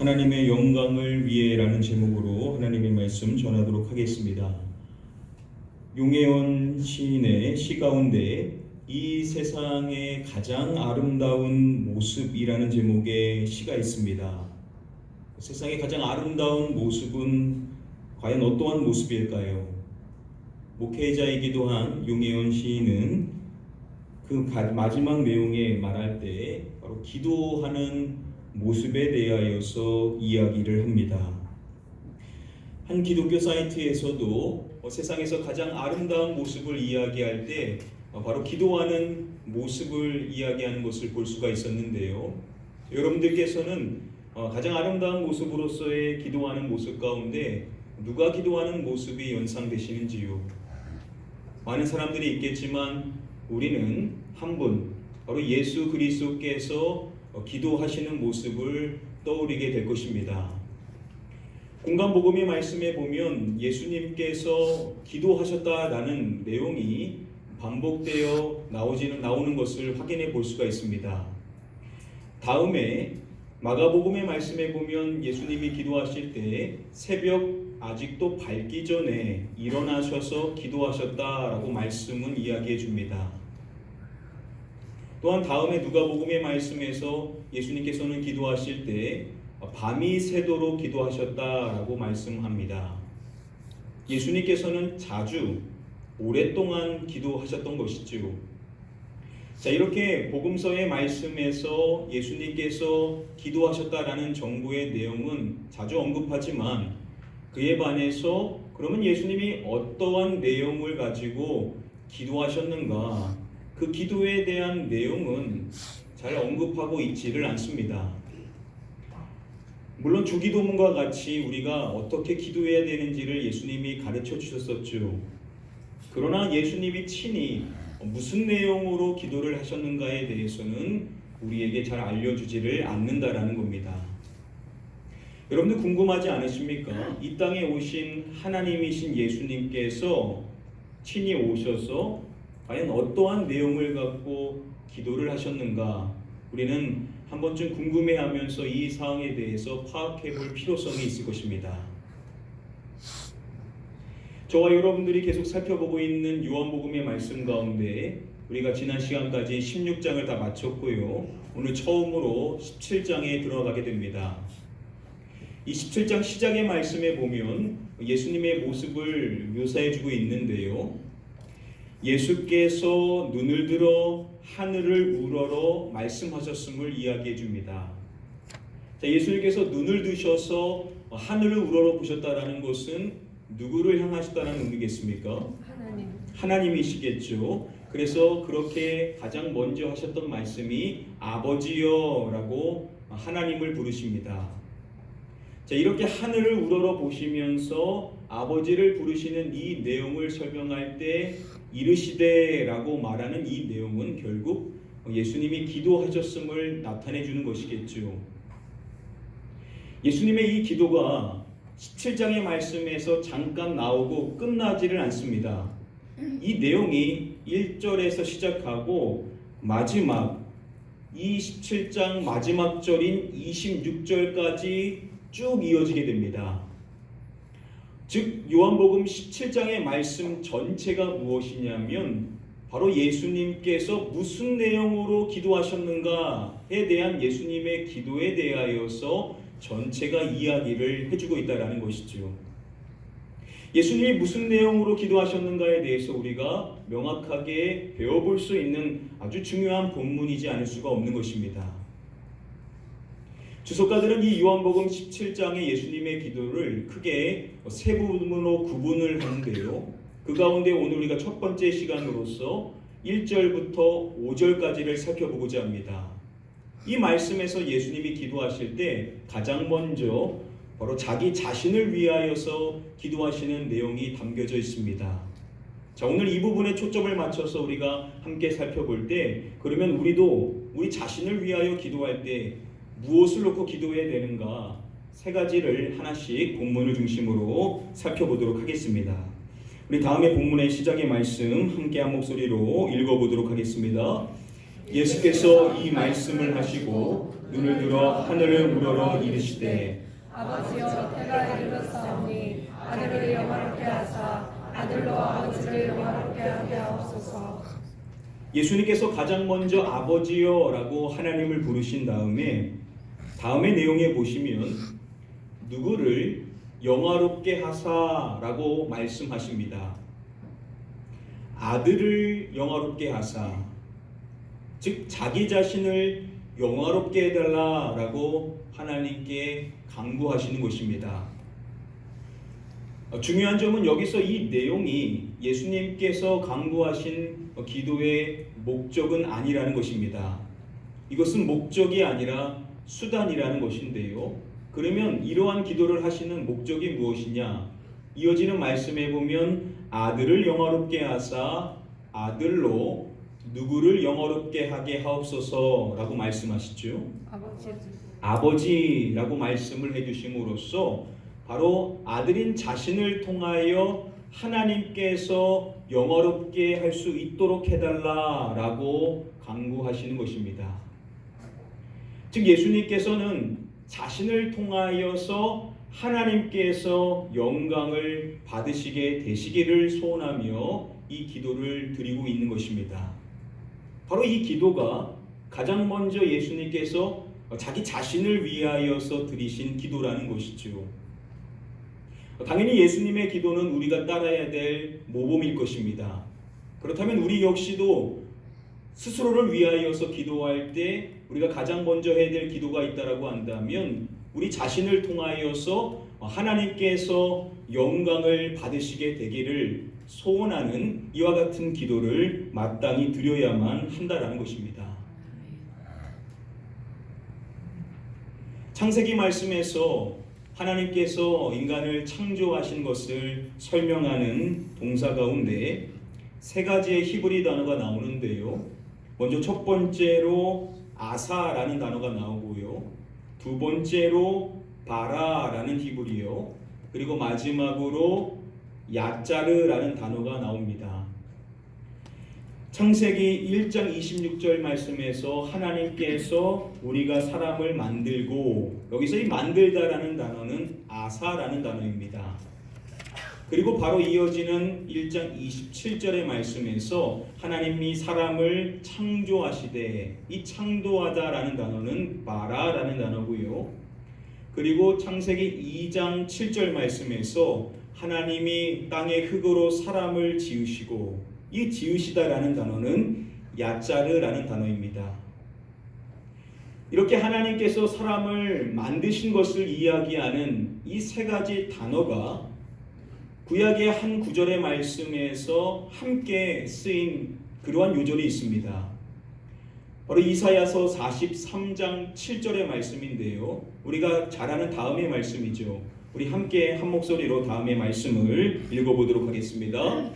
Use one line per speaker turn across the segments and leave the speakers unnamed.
하나님의 영광을 위해라는 제목으로 하나님의 말씀 전하도록 하겠습니다. 용혜원 시인의 시 가운데 이 세상의 가장 아름다운 모습이라는 제목의 시가 있습니다. 세상의 가장 아름다운 모습은 과연 어떠한 모습일까요? 목회자이기도 한 용혜원 시인은 그 마지막 내용에 말할 때 바로 기도하는 모습에 대하여서 이야기를 합니다. 한 기독교 사이트에서도 세상에서 가장 아름다운 모습을 이야기할 때 바로 기도하는 모습을 이야기하는 것을 볼 수가 있었는데요. 여러분들께서는 가장 아름다운 모습으로서의 기도하는 모습 가운데 누가 기도하는 모습이 연상되시는지요? 많은 사람들이 있겠지만 우리는 한 분, 바로 예수 그리스도께서 기도하시는 모습을 떠올리게 될 것입니다. 공간복음의 말씀에 보면 예수님께서 기도하셨다라는 내용이 반복되어 나오는 것을 확인해 볼 수가 있습니다. 다음에 마가복음의 말씀에 보면 예수님이 기도하실 때 새벽 아직도 밝기 전에 일어나셔서 기도하셨다라고 말씀은 이야기해 줍니다. 또한 다음에 누가복음의 말씀에서 예수님께서는 기도하실 때 밤이 새도록 기도하셨다라고 말씀합니다. 예수님께서는 자주 오랫동안 기도하셨던 것이죠. 자, 이렇게 복음서의 말씀에서 예수님께서 기도하셨다라는 정보의 내용은 자주 언급하지만 그에 반해서 그러면 예수님이 어떠한 내용을 가지고 기도하셨는가? 그 기도에 대한 내용은 잘 언급하고 있지를 않습니다. 물론 주기도문과 같이 우리가 어떻게 기도해야 되는지를 예수님이 가르쳐 주셨었죠. 그러나 예수님이 친히 무슨 내용으로 기도를 하셨는가에 대해서는 우리에게 잘 알려주지를 않는다라는 겁니다. 여러분들 궁금하지 않으십니까? 이 땅에 오신 하나님이신 예수님께서 친히 오셔서 과연 어떠한 내용을 갖고 기도를 하셨는가? 우리는 한 번쯤 궁금해하면서 이 사항에 대해서 파악해 볼 필요성이 있을 것입니다. 저와 여러분들이 계속 살펴보고 있는 요한복음의 말씀 가운데 우리가 지난 시간까지 16장을 다 마쳤고요. 오늘 처음으로 17장에 들어가게 됩니다. 이 17장 시작의 말씀에 보면 예수님의 모습을 묘사해주고 있는데요. 예수께서 눈을 들어 하늘을 우러러 말씀하셨음을 이야기해 줍니다. 자, 예수님께서 눈을 드셔서 하늘을 우러러 보셨다라는 것은 누구를 향하셨다는 의미겠습니까? 하나님이시겠죠. 그래서 그렇게 가장 먼저 하셨던 말씀이 아버지여라고 하나님을 부르십니다. 자, 이렇게 하늘을 우러러 보시면서 아버지를 부르시는 이 내용을 설명할 때 이르시되라고 말하는 이 내용은 결국 예수님이 기도하셨음을 나타내 주는 것이겠죠. 예수님의 이 기도가 17장의 말씀에서 잠깐 나오고 끝나지를 않습니다. 이 내용이 1절에서 시작하고 마지막 이 17장 마지막 절인 26절까지 쭉 이어지게 됩니다. 즉 요한복음 17장의 말씀 전체가 무엇이냐면 바로 예수님께서 무슨 내용으로 기도하셨는가에 대한 예수님의 기도에 대하여서 전체가 이야기를 해주고 있다는 것이죠. 예수님이 무슨 내용으로 기도하셨는가에 대해서 우리가 명확하게 배워볼 수 있는 아주 중요한 본문이지 않을 수가 없는 것입니다. 주석가들은 이 요한복음 17장의 예수님의 기도를 크게 세 부분으로 구분을 하는데요. 그 가운데 오늘 우리가 첫 번째 시간으로서 1절부터 5절까지를 살펴보고자 합니다. 이 말씀에서 예수님이 기도하실 때 가장 먼저 바로 자기 자신을 위하여서 기도하시는 내용이 담겨져 있습니다. 자, 오늘 이 부분에 초점을 맞춰서 우리가 함께 살펴볼 때 그러면 우리도 우리 자신을 위하여 기도할 때 무엇을 놓고 기도해야 되는가? 세 가지를 하나씩 본문을 중심으로 살펴보도록 하겠습니다. 우리 다음에 본문의 시작의 말씀 함께 한 목소리로 읽어보도록 하겠습니다. 예수께서 이 말씀을 하시고 눈을 들어 하늘을 우러러 이르시되
아버지여 때가 이르렀사오니 아들을 영화롭게 하사 아들로 아버지를 영화롭게 하게 하옵소서.
예수님께서 가장 먼저 아버지여라고 하나님을 부르신 다음의 내용에 보시면 누구를 영화롭게 하사라고 말씀하십니다. 아들을 영화롭게 하사, 즉 자기 자신을 영화롭게 해달라라고 하나님께 강구하시는 것입니다. 중요한 점은 여기서 이 내용이 예수님께서 강구하신 기도의 목적은 아니라는 것입니다. 이것은 목적이 아니라 수단이라는 것인데요. 그러면 이러한 기도를 하시는 목적이 무엇이냐? 이어지는 말씀에 보면 아들을 영화롭게 하사 아들로 누구를 영화롭게 하게 하옵소서라고 말씀하시죠. 아버지라고 말씀을 해주심으로써 바로 아들인 자신을 통하여 하나님께서 영화롭게 할 수 있도록 해달라라고 강구하시는 것입니다. 즉 예수님께서는 자신을 통하여서 하나님께서 영광을 받으시게 되시기를 소원하며 이 기도를 드리고 있는 것입니다. 바로 이 기도가 가장 먼저 예수님께서 자기 자신을 위하여서 드리신 기도라는 것이죠. 당연히 예수님의 기도는 우리가 따라야 될 모범일 것입니다. 그렇다면 우리 역시도 스스로를 위하여서 기도할 때 우리가 가장 먼저 해야 될 기도가 있다라고 한다면 우리 자신을 통하여서 하나님께서 영광을 받으시게 되기를 소원하는 이와 같은 기도를 마땅히 드려야만 한다라는 것입니다. 창세기 말씀에서 하나님께서 인간을 창조하신 것을 설명하는 동사 가운데 세 가지의 히브리 단어가 나오는데요. 먼저 첫 번째로 아사라는 단어가 나오고요. 두 번째로 바라라는 히브리요. 그리고 마지막으로 야짜르라는 단어가 나옵니다. 창세기 1장 26절 말씀에서 하나님께서 우리가 사람을 만들고, 여기서 이 만들다라는 단어는 아사라는 단어입니다. 그리고 바로 이어지는 1장 27절의 말씀에서 하나님이 사람을 창조하시되, 이 창조하다라는 단어는 바라라는 단어고요. 그리고 창세기 2장 7절 말씀에서 하나님이 땅의 흙으로 사람을 지으시고, 이 지으시다라는 단어는 야짜르라는 단어입니다. 이렇게 하나님께서 사람을 만드신 것을 이야기하는 이 세 가지 단어가 구약의 한 구절의 말씀에서 함께 쓰인 그러한 요절이 있습니다. 바로 이사야서 43장 7절의 말씀인데요. 우리가 잘 아는 다음의 말씀이죠. 우리 함께 한 목소리로 다음의 말씀을 읽어보도록 하겠습니다.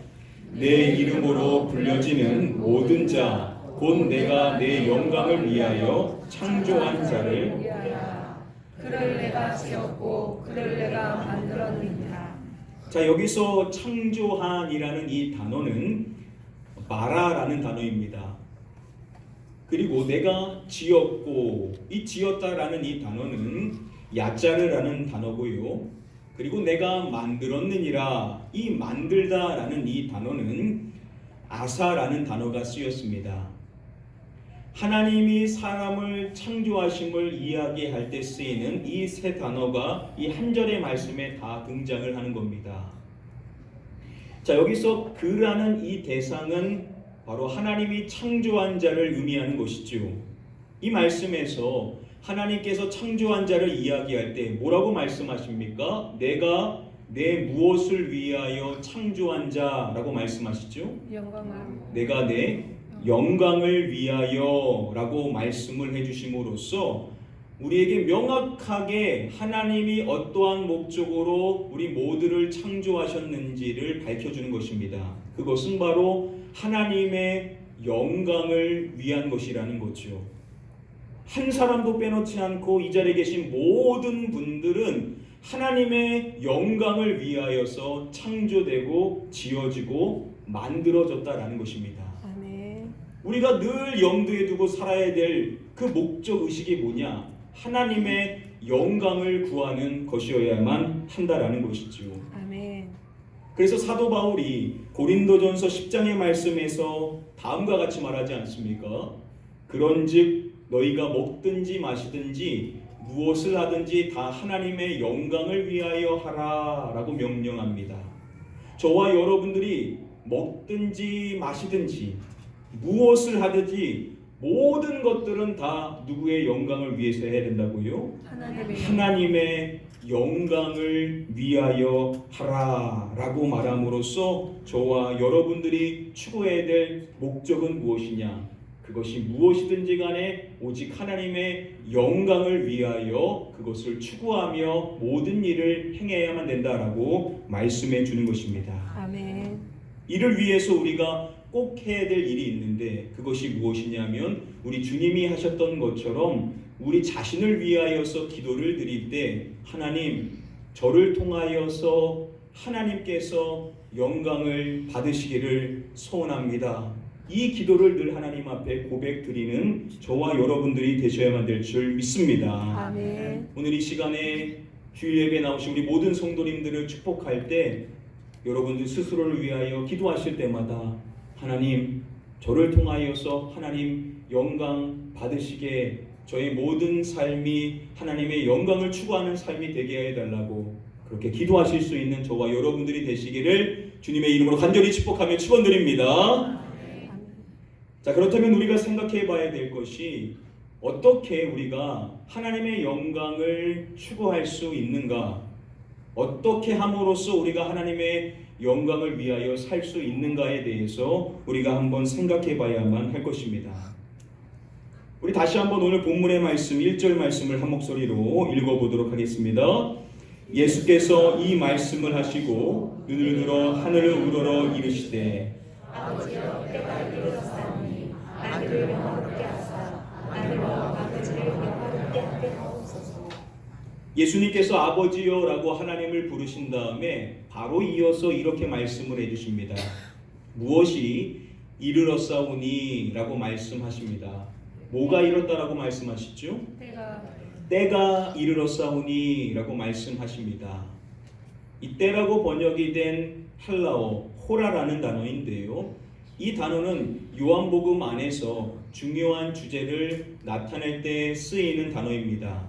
내 이름으로 불려지는 모든 자, 곧 내가 내 영광을 위하여 창조한 자를
그를 내가 지었고 그를 내가 만들었느니라.
자, 여기서 창조한이라는 이 단어는 마라라는 단어입니다. 그리고 내가 지었고, 이 지었다라는 이 단어는 야짜르라는 단어고요. 그리고 내가 만들었느니라, 이 만들다라는 이 단어는 아사라는 단어가 쓰였습니다. 하나님이 사람을 창조하심을 이야기할 때 쓰이는 이 세 단어가 이 한 절의 말씀에 다 등장을 하는 겁니다. 자, 여기서 그라는 이 대상은 바로 하나님이 창조한 자를 의미하는 것이죠. 이 말씀에서 하나님께서 창조한 자를 이야기할 때 뭐라고 말씀하십니까? 내가 내 무엇을 위하여 창조한 자라고 말씀하시죠? 내가 내 영광을 위하여 라고 말씀을 해주심으로써 우리에게 명확하게 하나님이 어떠한 목적으로 우리 모두를 창조하셨는지를 밝혀주는 것입니다. 그것은 바로 하나님의 영광을 위한 것이라는 거죠. 한 사람도 빼놓지 않고 이 자리에 계신 모든 분들은 하나님의 영광을 위하여서 창조되고 지어지고 만들어졌다라는 것입니다.
아멘.
우리가 늘 염두에 두고 살아야 될 그 목적 의식이 뭐냐? 하나님의 영광을 구하는 것이어야만 한다라는 것이지요.
아멘.
그래서 사도 바울이 고린도전서 10장의 말씀에서 다음과 같이 말하지 않습니까? 그런즉 너희가 먹든지 마시든지 무엇을 하든지 다 하나님의 영광을 위하여 하라 라고 명령합니다. 저와 여러분들이 먹든지 마시든지 무엇을 하든지 모든 것들은 다 누구의 영광을 위해서 해야 된다고요? 하나님의 영광을 위하여 하라라고 말함으로써 저와 여러분들이 추구해야 될 목적은 무엇이냐? 그것이 무엇이든지 간에 오직 하나님의 영광을 위하여 그것을 추구하며 모든 일을 행해야만 된다라고 말씀해 주는 것입니다.
아멘.
이를 위해서 우리가 꼭 해야 될 일이 있는데 그것이 무엇이냐면 우리 주님이 하셨던 것처럼 우리 자신을 위하여서 기도를 드릴 때 하나님 저를 통하여서 하나님께서 영광을 받으시기를 소원합니다. 이 기도를 늘 하나님 앞에 고백 드리는 저와 여러분들이 되셔야만 될 줄 믿습니다.
아멘.
오늘 이 시간에 주일 예배에 나오신 우리 모든 성도님들을 축복할 때 여러분들 스스로를 위하여 기도하실 때마다 하나님 저를 통하여서 하나님 영광 받으시게 저의 모든 삶이 하나님의 영광을 추구하는 삶이 되게 해달라고 그렇게 기도하실 수 있는 저와 여러분들이 되시기를 주님의 이름으로 간절히 축복하며 축원드립니다. 자, 그렇다면 우리가 생각해 봐야 될 것이 어떻게 우리가 하나님의 영광을 추구할 수 있는가? 어떻게 함으로써 우리가 하나님의 영광을 위하여 살 수 있는가에 대해서 우리가 한번 생각해 봐야만 할 것입니다. 우리 다시 한번 오늘 본문의 말씀 1절 말씀을 한 목소리로 읽어보도록 하겠습니다. 예수께서 이 말씀을 하시고 눈을 들어 하늘을 우러러 이르시되
아버지여 때가 이르렀사오니 아들을 영화롭게 하사 아들과 아버지를 영화롭게 하게 하옵소서.
예수님께서 아버지여라고 하나님을 부르신 다음에 바로 이어서 이렇게 말씀을 해주십니다. 무엇이 이르렀사오니 라고 말씀하십니다. 뭐가 이렇다라고 말씀하시죠? 때가 이르렀사오니 라고 말씀하십니다. 이 때라고 번역이 된 헬라어 호라라는 단어인데요. 이 단어는 요한복음 안에서 중요한 주제를 나타낼 때 쓰이는 단어입니다.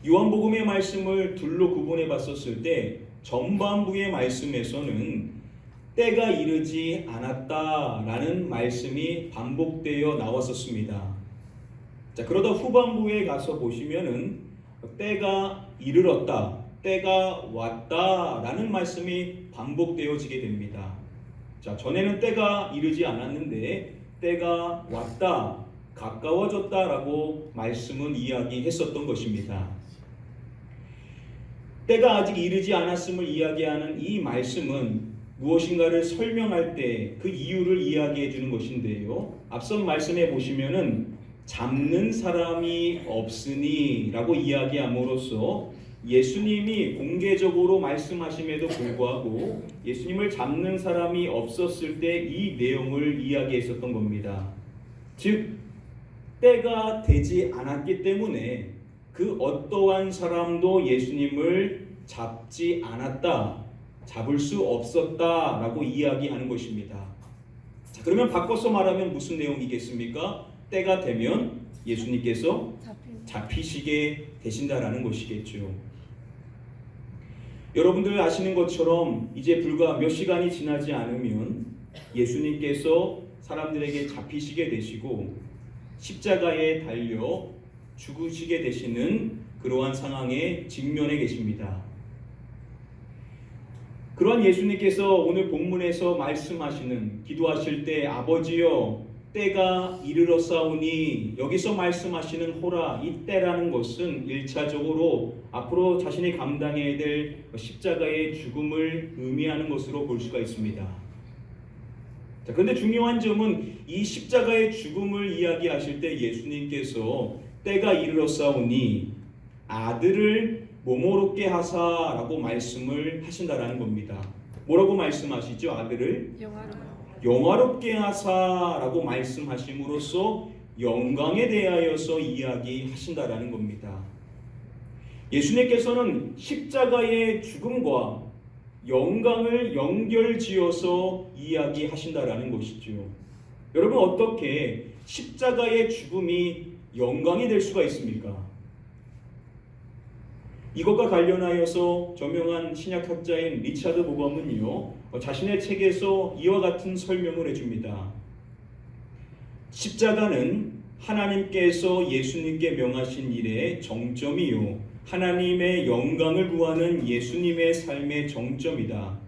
요한복음의 말씀을 둘로 구분해 봤었을 때 전반부의 말씀에서는 때가 이르지 않았다라는 말씀이 반복되어 나왔었습니다. 자, 그러다 후반부에 가서 보시면은 때가 이르렀다, 때가 왔다라는 말씀이 반복되어지게 됩니다. 자, 전에는 때가 이르지 않았는데 때가 왔다, 가까워졌다라고 말씀은 이야기했었던 것입니다. 때가 아직 이르지 않았음을 이야기하는 이 말씀은 무엇인가를 설명할 때 그 이유를 이야기해 주는 것인데요. 앞선 말씀에 보시면은 잡는 사람이 없으니 라고 이야기함으로써 예수님이 공개적으로 말씀하심에도 불구하고 예수님을 잡는 사람이 없었을 때 이 내용을 이야기했었던 겁니다. 즉 때가 되지 않았기 때문에 그 어떠한 사람도 예수님을 잡지 않았다, 잡을 수 없었다라고 이야기하는 것입니다. 자, 그러면 바꿔서 말하면 무슨 내용이겠습니까? 때가 되면 예수님께서 잡히시게 되신다라는 것이겠죠. 여러분들 아시는 것처럼 이제 불과 몇 시간이 지나지 않으면 예수님께서 사람들에게 잡히시게 되시고 십자가에 달려 죽으시게 되시는 그러한 상황에 직면해 계십니다. 그러한 예수님께서 오늘 본문에서 말씀하시는 기도하실 때 아버지여 때가 이르렀사오니 여기서 말씀하시는 호라 이 때라는 것은 1차적으로 앞으로 자신이 감당해야 될 십자가의 죽음을 의미하는 것으로 볼 수가 있습니다. 자, 그런데 중요한 점은 이 십자가의 죽음을 이야기하실 때 예수님께서 때가 이르렀사오니 아들을 모모롭게 하사라고 말씀을 하신다라는 겁니다. 뭐라고 말씀하시죠? 아들을 영화롭게 하사라고 말씀하심으로써 영광에 대하여서 이야기하신다라는 겁니다. 예수님께서는 십자가의 죽음과 영광을 연결지어서 이야기하신다라는 것이죠. 여러분, 어떻게 십자가의 죽음이 영광이 될 수가 있습니까? 이것과 관련하여서 저명한 신약학자인 리차드 보검은요, 자신의 책에서 이와 같은 설명을 해줍니다. 십자가는 하나님께서 예수님께 명하신 일의 정점이요, 하나님의 영광을 구하는 예수님의 삶의 정점이다.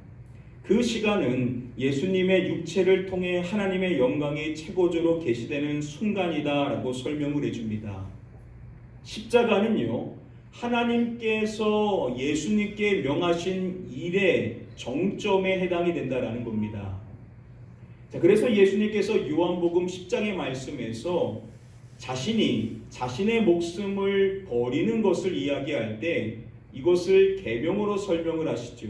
그 시간은 예수님의 육체를 통해 하나님의 영광이 최고조로 계시되는 순간이다 라고 설명을 해줍니다. 십자가는요, 하나님께서 예수님께 명하신 일의 정점에 해당이 된다라는 겁니다. 자, 그래서 예수님께서 요한복음 10장의 말씀에서 자신의 목숨을 버리는 것을 이야기할 때 이것을 계명으로 설명을 하시죠.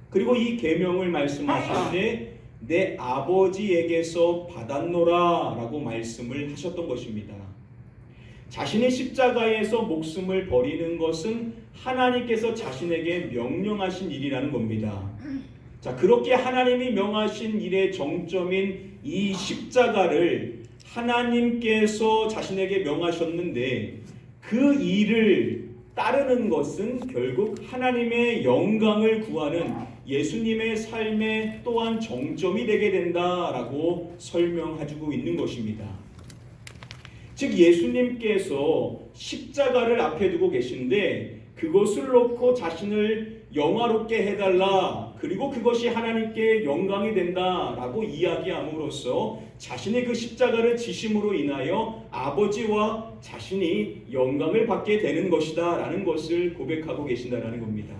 그리고 이 계명을 말씀하실 때 내 아버지에게서 받았노라 라고 말씀을 하셨던 것입니다. 자신의 십자가에서 목숨을 버리는 것은 하나님께서 자신에게 명령하신 일이라는 겁니다. 자, 그렇게 하나님이 명하신 일의 정점인 이 십자가를 하나님께서 자신에게 명하셨는데 그 일을 따르는 것은 결국 하나님의 영광을 구하는 예수님의 삶의 또한 정점이 되게 된다라고 설명해주고 있는 것입니다. 즉, 예수님께서 십자가를 앞에 두고 계신데 그것을 놓고 자신을 영화롭게 해달라, 그리고 그것이 하나님께 영광이 된다라고 이야기함으로써 자신의 그 십자가를 지심으로 인하여 아버지와 자신이 영광을 받게 되는 것이다 라는 것을 고백하고 계신다라는 겁니다.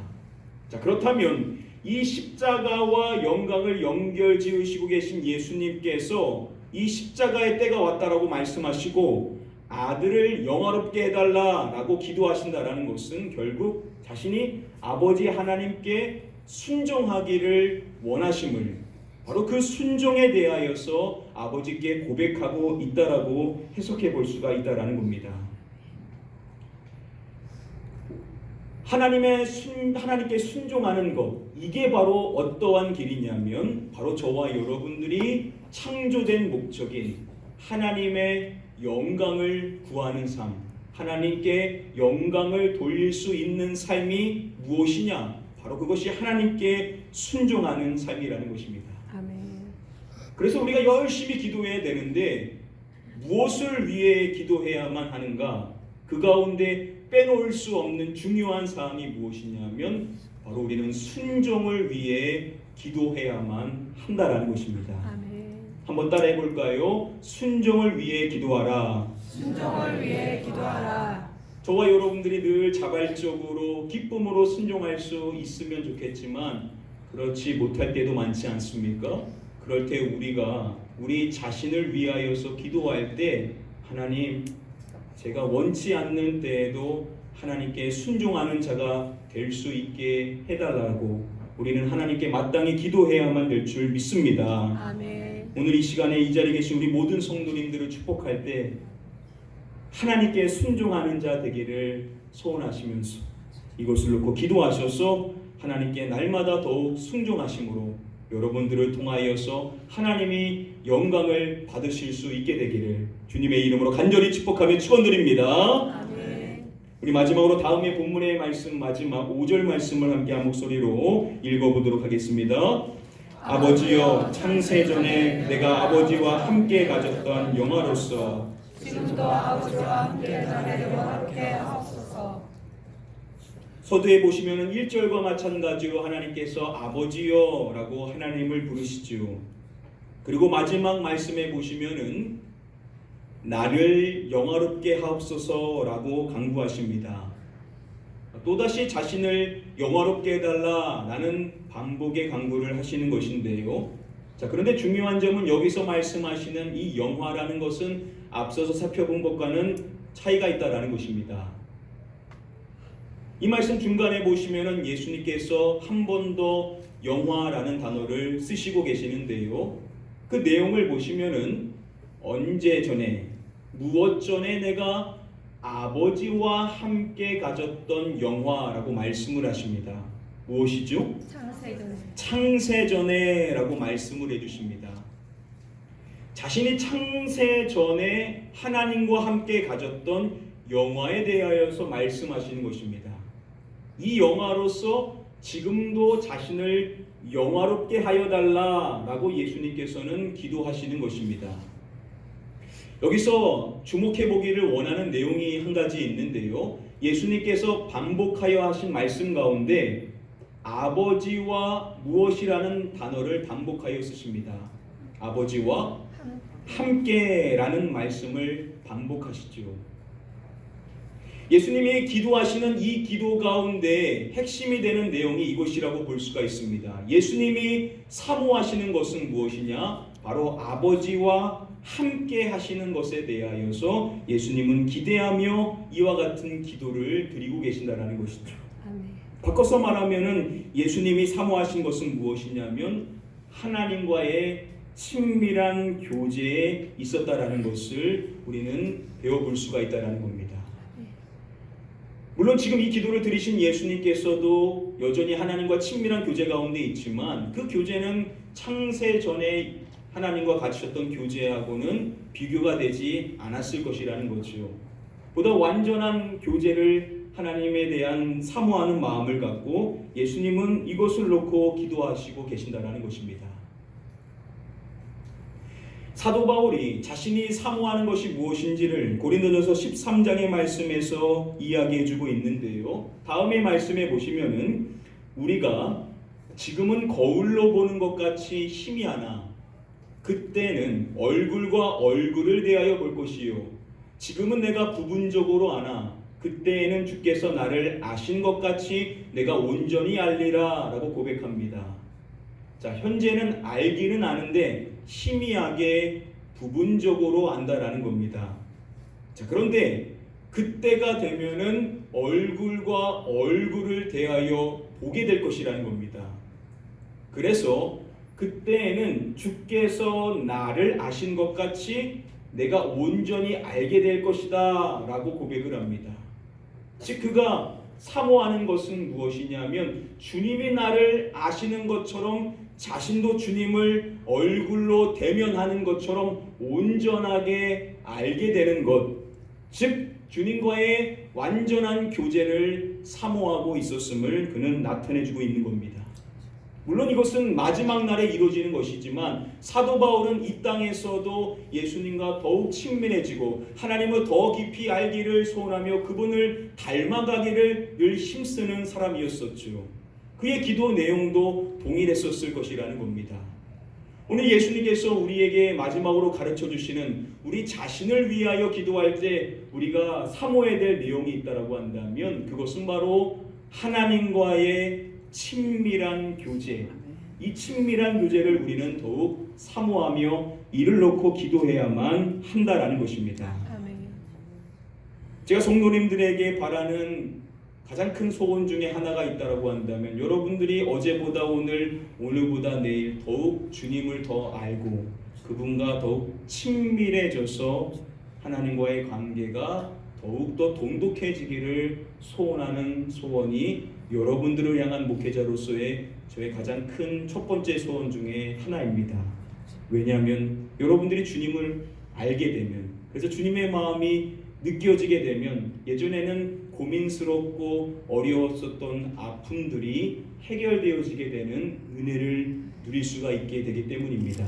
자, 그렇다면 이 십자가와 영광을 연결 지으시고 계신 예수님께서 이 십자가의 때가 왔다라고 말씀하시고 아들을 영화롭게 해달라라고 기도하신다라는 것은 결국 자신이 아버지 하나님께 순종하기를 원하심을, 바로 그 순종에 대하여서 아버지께 고백하고 있다라고 해석해 볼 수가 있다라는 겁니다. 하나님께 순종하는 것, 이게 바로 어떠한 길이냐면 바로 저와 여러분들이 창조된 목적인 하나님의 영광을 구하는 삶, 하나님께 영광을 돌릴 수 있는 삶이 무엇이냐? 바로 그것이 하나님께 순종하는 삶이라는 것입니다.
아멘.
그래서 우리가 열심히 기도해야 되는데 무엇을 위해 기도해야만 하는가? 그 가운데 빼놓을 수 없는 중요한 사항이 무엇이냐면 바로 우리는 순종을 위해 기도해야만 한다라는 것입니다.
아멘.
한번 따라해 볼까요? 순종을 위해 기도하라.
순종을 위해 기도하라.
저와 여러분들이 늘 자발적으로 기쁨으로 순종할 수 있으면 좋겠지만 그렇지 못할 때도 많지 않습니까? 그럴 때 우리가 우리 자신을 위하여서 기도할 때 하나님, 제가 원치 않는 때에도 하나님께 순종하는 자가 될 수 있게 해달라고 우리는 하나님께 마땅히 기도해야만 될 줄 믿습니다.
아멘.
오늘 이 시간에 이 자리에 계신 우리 모든 성도님들을 축복할 때 하나님께 순종하는 자 되기를 소원하시면서 이것을 놓고 기도하셔서 하나님께 날마다 더욱 순종하심으로 여러분들을 통하여서 하나님이 영광을 받으실 수 있게 되기를 주님의 이름으로 간절히 축복하며 축원드립니다.
아멘.
우리 마지막으로 다음의 본문의 말씀 마지막 5절 말씀을 함께 한 목소리로 읽어보도록 하겠습니다. 아버지여, 창세전에 내가 아버지와 함께 가졌던 영화로서
지금도 아버지와 함께 나를 영화롭게 하옵소서.
서두에 보시면은 1절과 마찬가지로 하나님께서 아버지여 라고 하나님을 부르시죠. 그리고 마지막 말씀에 보시면은 나를 영화롭게 하옵소서 라고 강구하십니다. 또다시 자신을 영화롭게 해달라 라는 반복의 강구를 하시는 것인데요. 자, 그런데 중요한 점은 여기서 말씀하시는 이 영화라는 것은 앞서서 살펴본 것과는 차이가 있다라는 것입니다. 이 말씀 중간에 보시면은 예수님께서 한 번 더 영화라는 단어를 쓰시고 계시는데요. 그 내용을 보시면은 언제 전에 무엇 전에 내가 아버지와 함께 가졌던 영화라고 말씀을 하십니다. 무엇이죠?
창세전에.
창세전에라고 말씀을 해주십니다. 자신이 창세전에 하나님과 함께 가졌던 영화에 대하여서 말씀하시는 것입니다. 이 영화로서 지금도 자신을 영화롭게 하여 달라라고 예수님께서는 기도하시는 것입니다. 여기서 주목해 보기를 원하는 내용이 한 가지 있는데요. 예수님께서 반복하여 하신 말씀 가운데 아버지와 무엇이라는 단어를 반복하여 쓰십니다. 아버지와 함께라는 말씀을 반복하시죠. 예수님이 기도하시는 이 기도 가운데 핵심이 되는 내용이 이것이라고 볼 수가 있습니다. 예수님이 사모하시는 것은 무엇이냐? 바로 아버지와 함께 하시는 것에 대하여서 예수님은 기대하며 이와 같은 기도를 드리고 계신다라는 것이죠.
아멘.
바꿔서 말하면은 예수님이 사모하신 것은 무엇이냐면 하나님과의 친밀한 교제에 있었다라는 것을 우리는 배워볼 수가 있다라는 겁니다. 물론 지금 이 기도를 드리신 예수님께서도 여전히 하나님과 친밀한 교제 가운데 있지만 그 교제는 창세 전에 하나님과 가지셨던 교제하고는 비교가 되지 않았을 것이라는 거죠. 보다 완전한 교제를 하나님에 대한 사모하는 마음을 갖고 예수님은 이것을 놓고 기도하시고 계신다라는 것입니다. 사도 바울이 자신이 사모하는 것이 무엇인지를 고린도전서 13장의 말씀에서 이야기해주고 있는데요. 다음의 말씀에 보시면은 우리가 지금은 거울로 보는 것 같이 희미하나 그때는 얼굴과 얼굴을 대하여 볼 것이요 지금은 내가 부분적으로 아나 그때에는 주께서 나를 아신 것 같이 내가 온전히 알리라 라고 고백합니다. 자, 현재는 알기는 아는데 희미하게 부분적으로 안다라는 겁니다. 자, 그런데 그때가 되면은 얼굴과 얼굴을 대하여 보게 될 것이라는 겁니다. 그래서 그때에는 주께서 나를 아신 것 같이 내가 온전히 알게 될 것이다 라고 고백을 합니다. 즉 그가 사모하는 것은 무엇이냐면 주님이 나를 아시는 것처럼 자신도 주님을 얼굴로 대면하는 것처럼 온전하게 알게 되는 것, 즉 주님과의 완전한 교제를 사모하고 있었음을 그는 나타내주고 있는 겁니다. 물론 이것은 마지막 날에 이루어지는 것이지만 사도 바울은 이 땅에서도 예수님과 더욱 친밀해지고 하나님을 더 깊이 알기를 소원하며 그분을 닮아가기를 늘 힘쓰는 사람이었었죠. 그의 기도 내용도 동일했었을 것이라는 겁니다. 오늘 예수님께서 우리에게 마지막으로 가르쳐 주시는 우리 자신을 위하여 기도할 때 우리가 사모해야 될 내용이 있다고 한다면 그것은 바로 하나님과의 친밀한 교제, 이 친밀한 교제를 우리는 더욱 사모하며 이를 놓고 기도해야만 한다라는 것입니다.
아멘.
제가 성도님들에게 바라는 가장 큰 소원 중에 하나가 있다고 한다면 여러분들이 어제보다 오늘, 오늘보다 내일 더욱 주님을 더 알고 그분과 더욱 친밀해져서 하나님과의 관계가 더욱더 돈독해지기를 소원하는 소원이 여러분들을 향한 목회자로서의 저의 가장 큰 첫 번째 소원 중에 하나입니다. 왜냐하면 여러분들이 주님을 알게 되면, 그래서 주님의 마음이 느껴지게 되면 예전에는 고민스럽고 어려웠었던 아픔들이 해결되어지게 되는 은혜를 누릴 수가 있게 되기 때문입니다.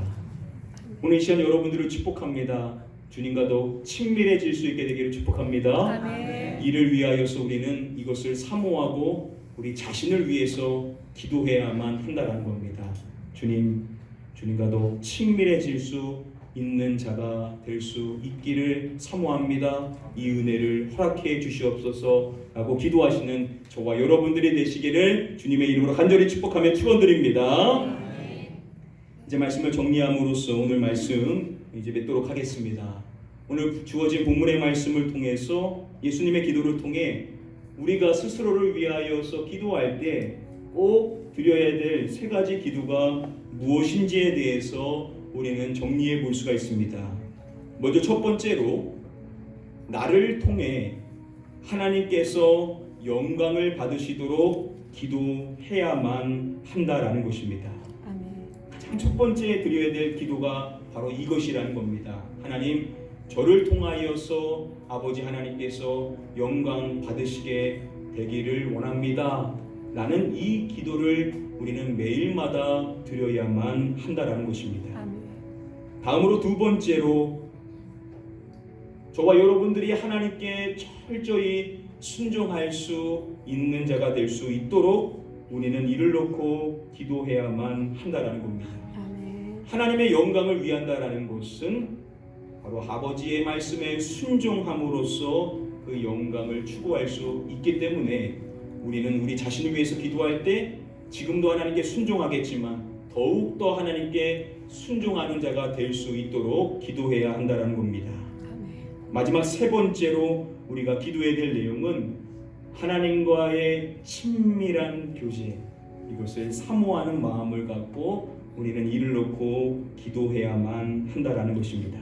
오늘 이 시간 여러분들을 축복합니다. 주님과 더 친밀해질 수 있게 되기를 축복합니다.
아멘.
이를 위하여서 우리는 이것을 사모하고 우리 자신을 위해서 기도해야만 한다는 겁니다. 주님과 더 친밀해질 수 있는 자가 될 수 있기를 사모합니다. 이 은혜를 허락해 주시옵소서라고 기도하시는 저와 여러분들이 되시기를 주님의 이름으로 간절히 축복하며 축원드립니다. 이제 말씀을 정리함으로써 오늘 말씀 이제 맺도록 하겠습니다. 오늘 주어진 본문의 말씀을 통해서 예수님의 기도를 통해 우리가 스스로를 위하여서 기도할 때 꼭 드려야 될 세 가지 기도가 무엇인지에 대해서 우리는 정리해 볼 수가 있습니다. 먼저 첫 번째로 나를 통해 하나님께서 영광을 받으시도록 기도해야만 한다라는 것입니다.
아멘.
가장 첫 번째 드려야 될 기도가 바로 이것이라는 겁니다. 하나님, 저를 통하여서 아버지 하나님께서 영광 받으시게 되기를 원합니다. 라는 이 기도를 우리는 매일마다 드려야만 한다라는 것입니다.
아멘.
다음으로 두 번째로 저와 여러분들이 하나님께 철저히 순종할 수 있는 자가 될 수 있도록 우리는 이를 놓고 기도해야만 한다라는 겁니다.
아멘.
하나님의 영광을 위한다라는 것은 바로 아버지의 말씀에 순종함으로써 그 영광을 추구할 수 있기 때문에 우리는 우리 자신을 위해서 기도할 때 지금도 하나님께 순종하겠지만 더욱더 하나님께 순종하는 자가 될 수 있도록 기도해야 한다는 겁니다. 마지막 세 번째로 우리가 기도해야 될 내용은 하나님과의 친밀한 교제, 이것을 사모하는 마음을 갖고 우리는 이를 놓고 기도해야만 한다는 것입니다.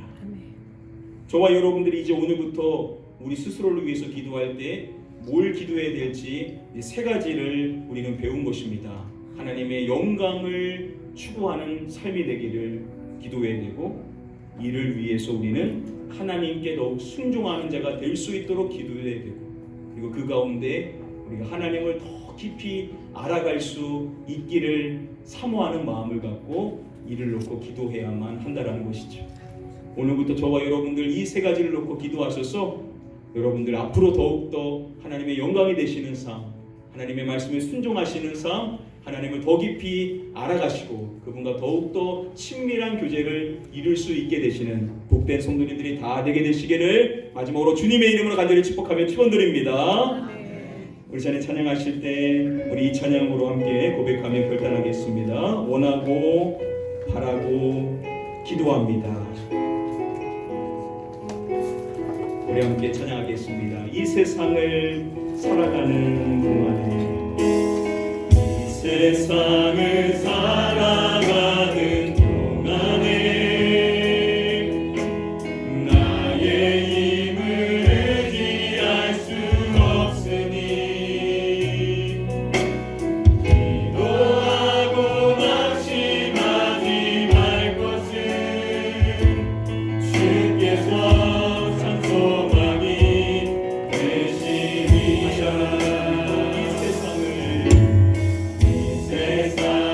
저와 여러분들이 이제 오늘부터 우리 스스로를 위해서 기도할 때 뭘 기도해야 될지 세 가지를 우리는 배운 것입니다. 하나님의 영광을 추구하는 삶이 되기를 기도해야 되고, 이를 위해서 우리는 하나님께 더욱 순종하는 자가 될 수 있도록 기도해야 되고, 그리고 그 가운데 우리가 하나님을 더 깊이 알아갈 수 있기를 사모하는 마음을 갖고 이를 놓고 기도해야만 한다는 것이죠. 오늘부터 저와 여러분들 이 세 가지를 놓고 기도하셔서 여러분들 앞으로 더욱더 하나님의 영광이 되시는 삶, 하나님의 말씀에 순종하시는 삶, 하나님을 더 깊이 알아가시고 그분과 더욱더 친밀한 교제를 이룰 수 있게 되시는 복된 성도님들이 다 되게 되시기를 마지막으로 주님의 이름으로 간절히 축복하며 축원드립니다. 우리 전에 찬양하실 때 우리 이 찬양으로 함께 고백하며 결단하겠습니다. 원하고 바라고 기도합니다. 우리 함께 찬양하겠습니다. 이 세상을 살아가는 동안에, 이 세상을 살아가는 동안에 나의 힘을 의지할 수 없으니 기도하고 낙심하지 말 것은 주께서 이 세상을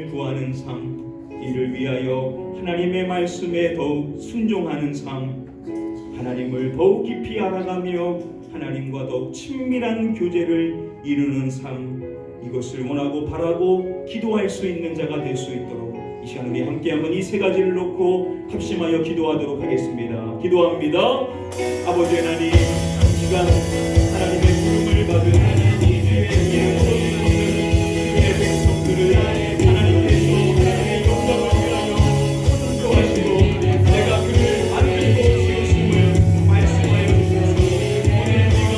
하나님을 구하는 삶, 이를 위하여 하나님의 말씀에 더욱 순종하는 삶, 하나님을 더욱 깊이 알아가며 하나님과 더욱 친밀한 교제를 이루는 삶, 이것을 원하고 바라고 기도할 수 있는 자가 될 수 있도록 이 시간 우리 함께 한번 이 세 가지를 놓고 합심하여 기도하도록 하겠습니다. 기도합니다. 아버지 하나님, 이 시간 하나님의 부름을 받은 주의 이름으로 이루는 주의 백성들을 하나님께서 하나님의 영광을 위하여 선교하시고 내가 그를 만들고 지으심을 말씀하여 주셔서 오늘 우리가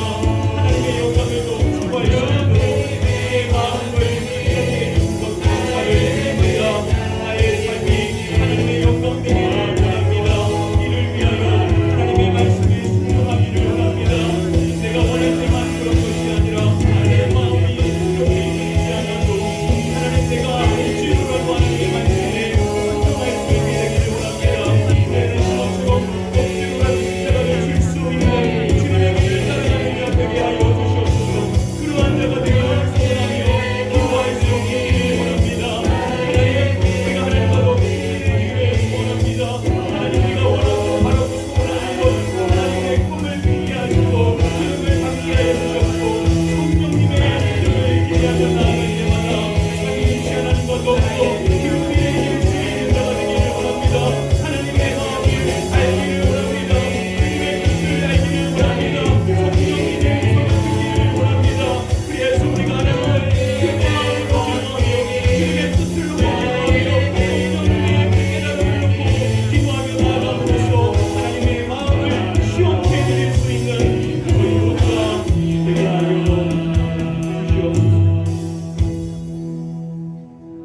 하나님의 영광을 더 추구할 수 있도록 내 마음을 이렇게 해주신 것 감사를 드립니다. 나의 삶이 하나님의 영광 되기를 원합니다. 이를 위하여 하나님의 말씀에 순종하기를 원합니다. 내가 원할 때만 그런 것이 아니라 내 마음이 이렇게 있지 않아도 하나님 내가 억지로라도 하나님의 말씀에 순종할 수 있게 되기를 원합니다. 내는 저처럼 억지로라도 십자가를 질 수 있는 주님의 길을 따라가는 자 되게 하여 주시옵소서. 그러한 자가 되어 소원하며 기도할 수 있기를 원합니다. 하나님, 내가 하나님과 더 깊이 원합니다. 하나님, 내가 원하고 바라고 소원하는 것, 하나님의 꿈을 듣게 하시고 기름을 받게 하여 주셨고 성령님의 이름을 기대하며 나아갈 때마다 자기 시간하는 것 없고 그 위에 있는 수 있는 자가 되기를 원합니다. 하나님의 마음을 알기를 원합니다. 주님의 뜻을 알기를 원합니다. 성령님의 소리를 듣기를 원합니다. 그래서 우리가 하나님을 그 마음으로 기도하며 주님의 뜻을 놓고 성령님의 깨달음을 놓고 기도하며 나아감으로써 하나님의 마음을 시원케 해드릴 수 있는 저희 모두가 되게 하여 주시옵소서.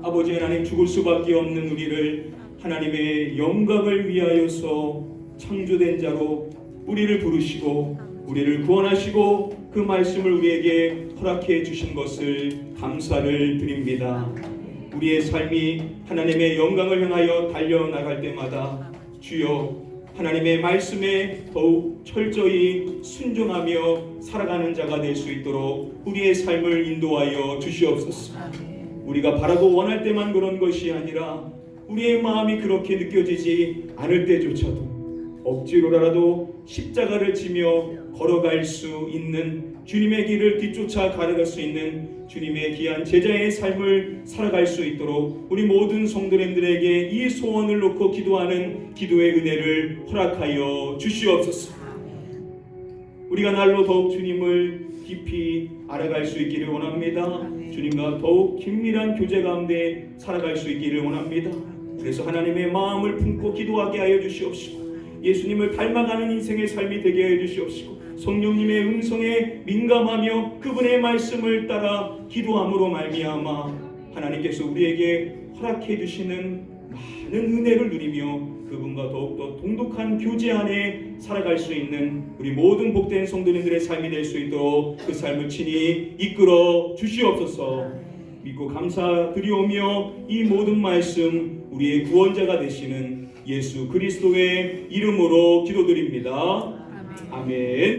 아버지 하나님, 죽을 수밖에 없는 우리를 하나님의 영광을 위하여서 창조된 자로 우리를 부르시고 우리를 구원하시고 그 말씀을 우리에게 허락해 주신 것을 감사를 드립니다. 우리의 삶이 하나님의 영광을 향하여 달려나갈 때마다 주여 하나님의 말씀에 더욱 철저히 순종하며 살아가는 자가 될 수 있도록 우리의 삶을 인도하여 주시옵소서. 우리가 바라고 원할 때만 그런 것이 아니라 우리의 마음이 그렇게 느껴지지 않을 때조차도 억지로라도 십자가를 지며 걸어갈 수 있는 주님의 길을 뒤쫓아 가려갈 수 있는 주님의 귀한 제자의 삶을 살아갈 수 있도록 우리 모든 성도님들에게 이 소원을 놓고 기도하는 기도의 은혜를 허락하여 주시옵소서. 우리가 날로 더욱 주님을 깊이 알아갈 수 있기를 원합니다. 주님과 더욱 긴밀한 교제 가운데 살아갈 수 있기를 원합니다. 그래서 하나님의 마음을 품고 기도하게 하여 주시옵시고 예수님을 닮아가는 인생의 삶이 되게 하여 주시옵시고 성령님의 음성에 민감하며 그분의 말씀을 따라 기도함으로 말미암아 하나님께서 우리에게 허락해 주시는 많은 은혜를 누리며 그분과 더욱더 동독한 교제 안에 살아갈 수 있는 우리 모든 복된 성도님들의 삶이 될 수 있도록 그 삶을 친히 이끌어 주시옵소서. 믿고 감사드리오며 이 모든 말씀 우리의 구원자가 되시는 예수 그리스도의 이름으로 기도드립니다. 아멘.